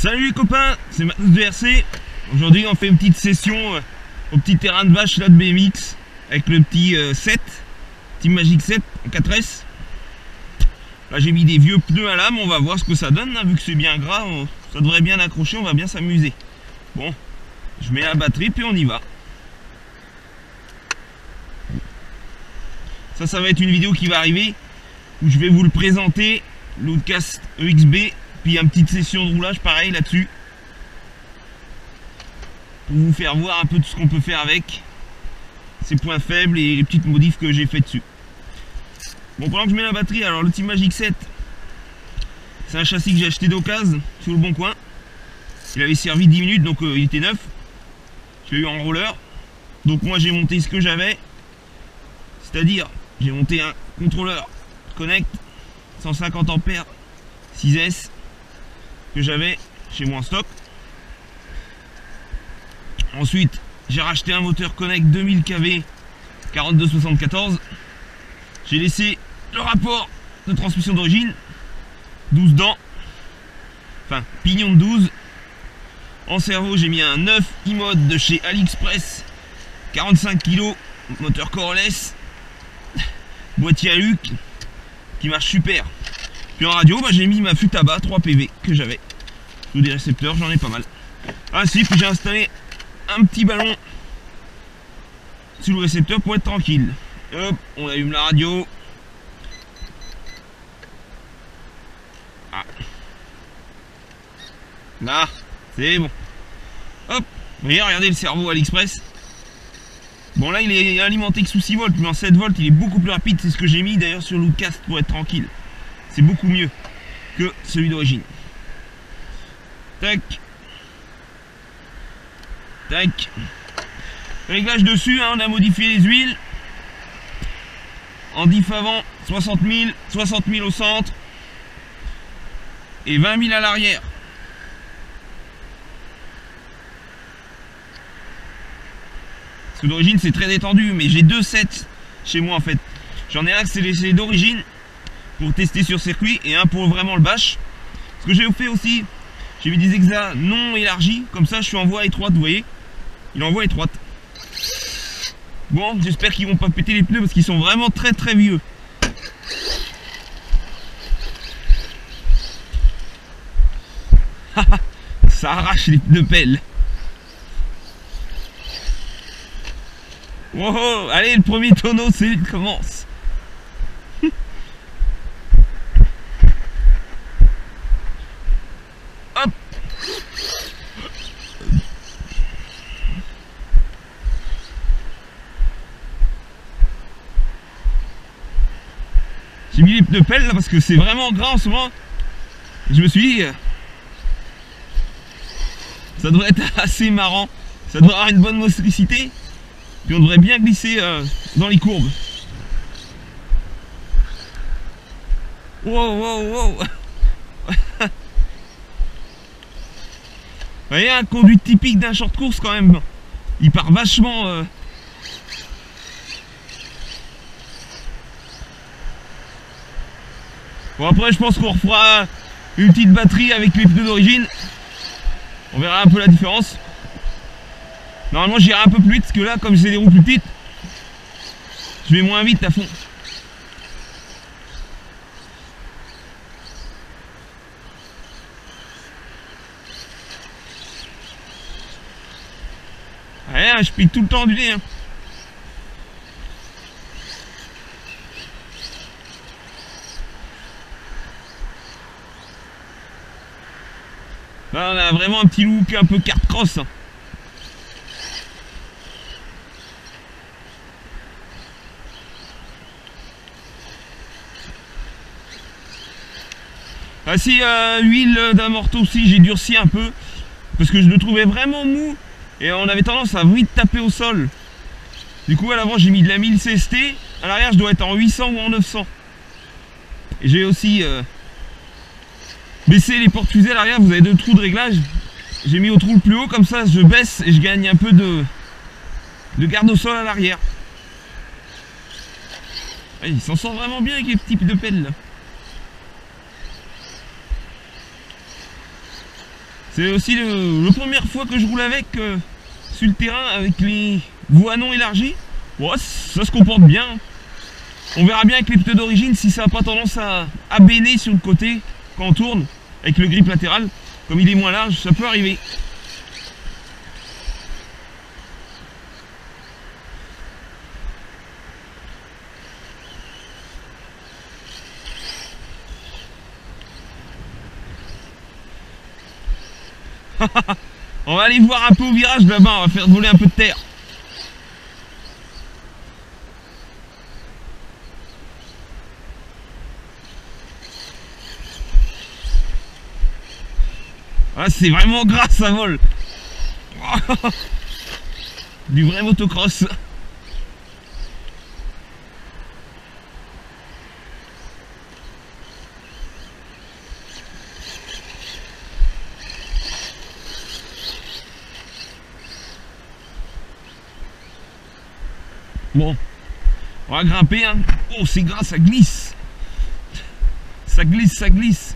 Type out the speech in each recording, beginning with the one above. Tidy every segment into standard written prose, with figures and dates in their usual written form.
Salut les copains, c'est Matos de RC. Aujourd'hui on fait une petite session au petit terrain de vache là de BMX avec le petit 7, Team Magic 7 en 4S. Là j'ai mis des vieux pneus à lame, on va voir ce que ça donne, hein. Vu que c'est bien gras, ça devrait bien accrocher, on va bien s'amuser. Bon, je mets la batterie puis on y va. Ça va être une vidéo qui va arriver où je vais vous le présenter, l'Outcast EXB, puis une petite session de roulage pareil là-dessus pour vous faire voir un peu tout ce qu'on peut faire avec, ses points faibles et les petites modifs que j'ai fait dessus. Bon, pendant que je mets la batterie, alors le Team Magic 7, c'est un châssis que j'ai acheté d'occasion sur le Bon Coin. Il avait servi 10 minutes, donc il était neuf. Je l'ai eu en roller. Donc moi j'ai monté ce que j'avais, c'est-à-dire j'ai monté un contrôleur Connect 150 ampères 6S que j'avais chez moi en stock. Ensuite j'ai racheté un moteur Connect 2000 kV 4274. J'ai laissé le rapport de transmission d'origine 12 dents, enfin pignon de 12. En servo j'ai mis un 9 e-mode de chez AliExpress 45 kg, moteur coreless, boîtier à Luc qui marche super. Puis en radio j'ai mis ma Futaba 3 PV que j'avais sous des récepteurs, j'en ai pas mal. Ainsi puis j'ai installé un petit ballon sous le récepteur pour être tranquille. Hop, on allume la radio. Ah. Là, c'est bon. Hop, vous voyez, regardez le servo AliExpress. Bon là il est alimenté que sous 6 volts, mais en 7 volts il est beaucoup plus rapide, c'est ce que j'ai mis d'ailleurs sur l'Outcast pour être tranquille. C'est beaucoup mieux que celui d'origine. Tac. Tac. Réglage dessus, hein, on a modifié les huiles. En diff avant 60 000 au centre et 20 000 à l'arrière. Parce que d'origine c'est très détendu, mais j'ai deux sets chez moi en fait. J'en ai un que c'est d'origine pour tester sur circuit et un pour vraiment le bash. Ce que j'ai fait aussi, j'ai mis des hexas non élargis, comme ça je suis en voie étroite, vous voyez. Il est en voie étroite. Bon, j'espère qu'ils vont pas péter les pneus parce qu'ils sont vraiment très très vieux. Ça arrache les pneus pelle. Wow, allez, le premier tonneau, c'est lui qui commence. Hop. J'ai mis les pneus pelle là parce que c'est vraiment gras en ce moment. Je me suis dit, ça devrait être assez marrant. Ça devrait avoir une bonne motricité. Puis on devrait bien glisser dans les courbes. Wow, wow, wow. Vous voyez, un conduite typique d'un short course quand même. Il part vachement... Bon, après je pense qu'on refera une petite batterie avec les pneus d'origine. On verra un peu la différence. Normalement j'irai un peu plus vite parce que là comme c'est des roues plus petites, je vais moins vite à fond. Ouais, je pique tout le temps du nez, hein. Là on a vraiment un petit look un peu carte cross, hein. Ah si, huile d'amorto aussi, j'ai durci un peu parce que je le trouvais vraiment mou et on avait tendance à vite taper au sol. Du coup à l'avant j'ai mis de la 1000 CST, à l'arrière je dois être en 800 ou en 900. Et j'ai aussi baissé les portes fusées à l'arrière, vous avez deux trous de réglage. J'ai mis au trou le plus haut, comme ça je baisse et je gagne un peu de garde au sol à l'arrière. Il s'en sort vraiment bien avec les petits de pelle là. C'est aussi la première fois que je roule avec sur le terrain avec les voies non élargies. Ouais, ça se comporte bien. On verra bien avec les pneus d'origine si ça n'a pas tendance à béner sur le côté quand on tourne avec le grip latéral. Comme il est moins large, ça peut arriver. On va aller voir un peu au virage là-bas, on va faire voler un peu de terre. Ah, c'est vraiment gras, ça vole. Du vrai motocross. Bon, on va grimper, hein. Oh, c'est gras, ça glisse. Ça glisse, ça glisse.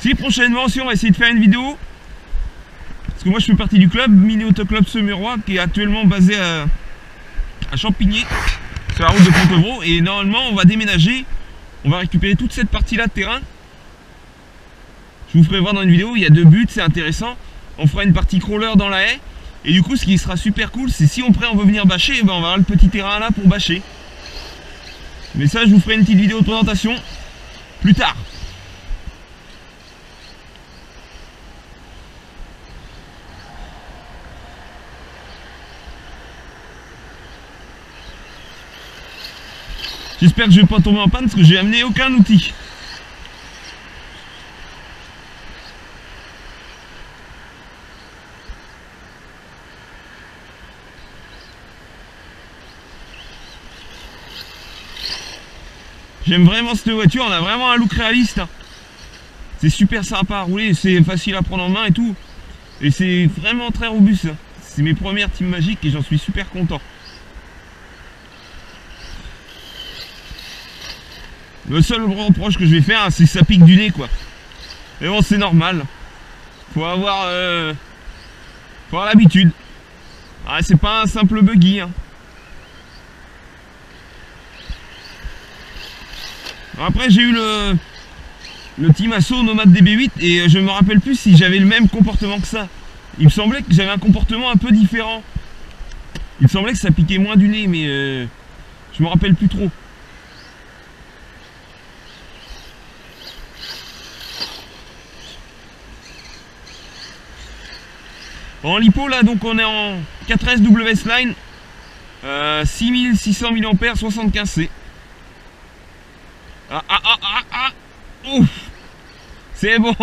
Si, prochainement aussi, on va essayer de faire une vidéo. Parce que moi, je fais partie du club, Mini Auto Club Semurois, qui est actuellement basé à Champigny, sur la route de Fontevraud. Et normalement, on va déménager. On va récupérer toute cette partie-là de terrain. Je vous ferai voir dans une vidéo, il y a 2 buts, c'est intéressant. On fera une partie crawler dans la haie. Et du coup, ce qui sera super cool, c'est si on veut venir bâcher, ben on va avoir le petit terrain là pour bâcher. Mais ça, je vous ferai une petite vidéo de présentation plus tard. J'espère que je vais pas tomber en panne parce que j'ai amené aucun outil. J'aime vraiment cette voiture, on a vraiment un look réaliste. C'est super sympa à rouler, c'est facile à prendre en main et tout. Et c'est vraiment très robuste. C'est mes premières Team Magic et j'en suis super content. Le seul reproche que je vais faire, c'est que ça pique du nez, quoi. Mais bon, c'est normal. Faut avoir l'habitude. Ah, c'est pas un simple buggy, hein. Après, j'ai eu le Team Asso Nomad DB8 et je me rappelle plus si j'avais le même comportement que ça. Il me semblait que j'avais un comportement un peu différent. Il me semblait que ça piquait moins du nez, mais je me rappelle plus trop. En lipo, là, donc on est en 4S WS Line, 6600 mAh, 75C. Ouf, c'est bon.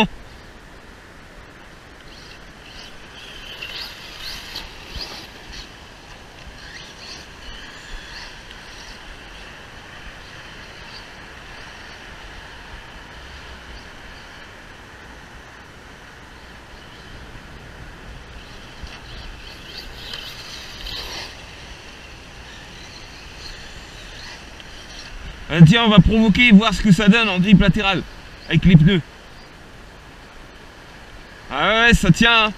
Tiens, on va provoquer, voir ce que ça donne en grip latéral avec les pneus. Ah ouais, ça tient, hein.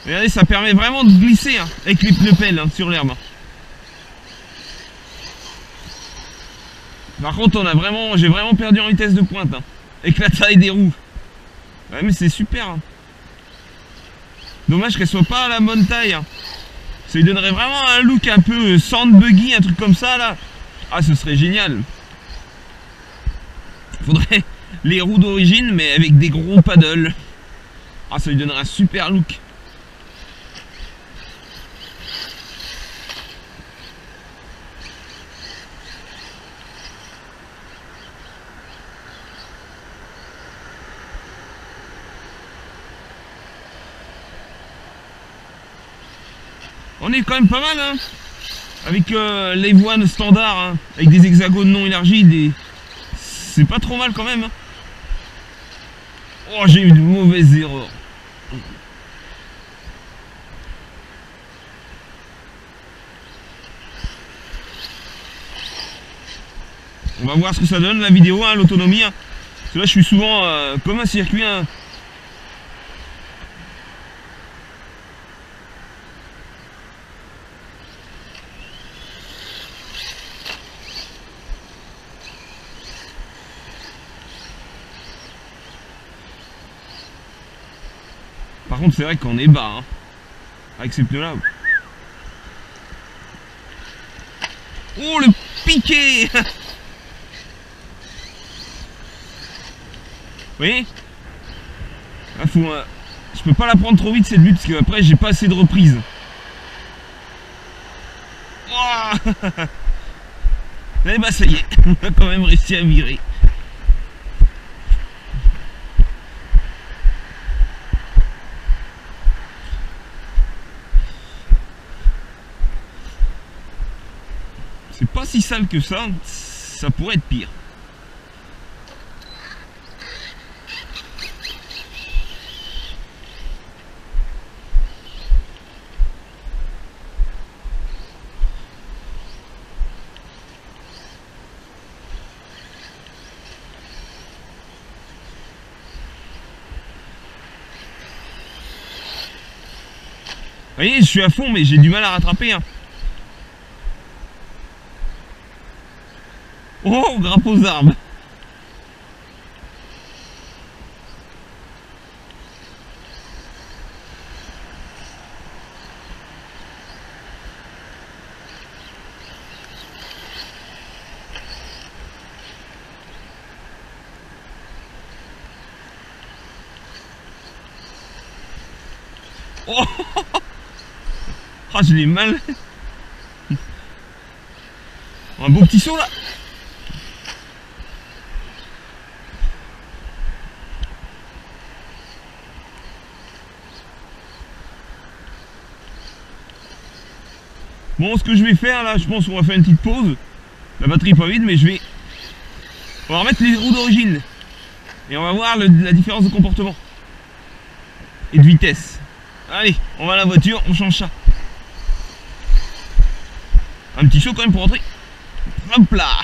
Regardez, ça permet vraiment de glisser, hein, avec les pneus pelles, hein, sur l'herbe. Par contre, j'ai vraiment perdu en vitesse de pointe, hein, avec la taille des roues. Ouais, mais c'est super, hein. Dommage qu'elle soit pas à la bonne taille, hein. Ça lui donnerait vraiment un look un peu sand buggy, un truc comme ça là. Ah, ce serait génial. Faudrait les roues d'origine, mais avec des gros paddles. Ah, ça lui donnerait un super look. On est quand même pas mal, hein, avec les voies standards, hein, avec des hexagones non élargis, c'est pas trop mal quand même, hein. Oh, j'ai eu de mauvaises erreurs. On va voir ce que ça donne la vidéo, hein, l'autonomie. Hein. Parce que là je suis souvent comme un circuit. Hein. Par contre c'est vrai qu'on est bas. Hein. Avec ces pneus là. Oh le piqué. Vous voyez là, faut, je peux pas la prendre trop vite cette butte parce que après j'ai pas assez de reprise. Oh eh bah ça y est, on a quand même réussi à virer. C'est pas si sale que ça, ça pourrait être pire. Vous voyez, je suis à fond mais j'ai du mal à rattraper. Hein. Oh, grappe aux arbres. Oh, oh je l'ai mal. Un beau petit saut là. Bon, ce que je vais faire là, je pense qu'on va faire une petite pause. La batterie est pas vide, mais on va remettre les roues d'origine. Et on va voir la différence de comportement. Et de vitesse. Allez, on va à la voiture, on change ça. Un petit saut quand même pour rentrer. Hop là.